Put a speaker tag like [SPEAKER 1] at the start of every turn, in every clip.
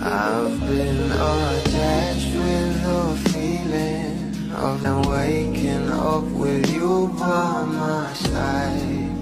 [SPEAKER 1] I've been attached with the feeling of them waking up with you by my side.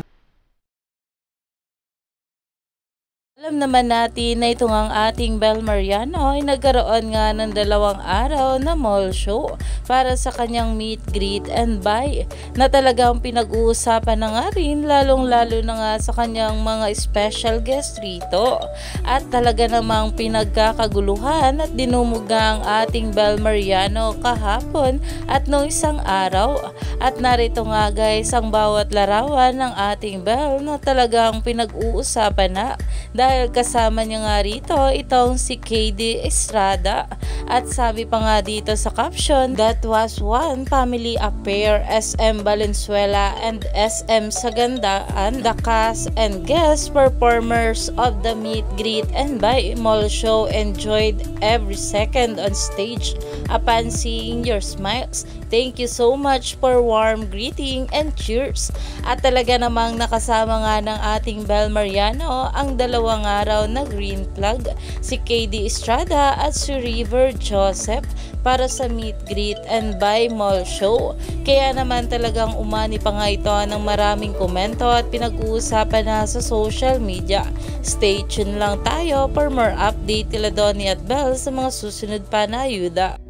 [SPEAKER 2] Alam naman natin na ito ang ating Bel Mariano ay nagkaroon nga ng 2 araw na mall show para sa kanyang meet, greet and buy na talagang pinag-uusapan na nga rin lalong-lalo na nga sa kanyang mga special guest rito at talaga namang pinagkakaguluhan at dinumuga ang ating Bel Mariano kahapon at noong isang araw at narito nga guys ang bawat larawan ng ating Bel na talagang pinag-uusapan na dahil kasama niya nga rito itong si KD Estrada at sabi pa nga dito sa caption, that was one family affair. SM Valenzuela and SM Sagandaan, the cast and guest performers of the meet, greet and buy mall show enjoyed every second on stage upon seeing your smiles. Thank you so much for warm greeting and cheers. At talaga namang nakasama nga ng ating Bel Mariano ang 2 araw na green flag, si KD Estrada at si River Joseph para sa meet, greet and buy mall show. Kaya naman talagang umani pa nga ito ng maraming komento at pinag-uusapan na sa social media. Stay tuned lang tayo for more update nila Donnie at Bel sa mga susunod pa na ayuda.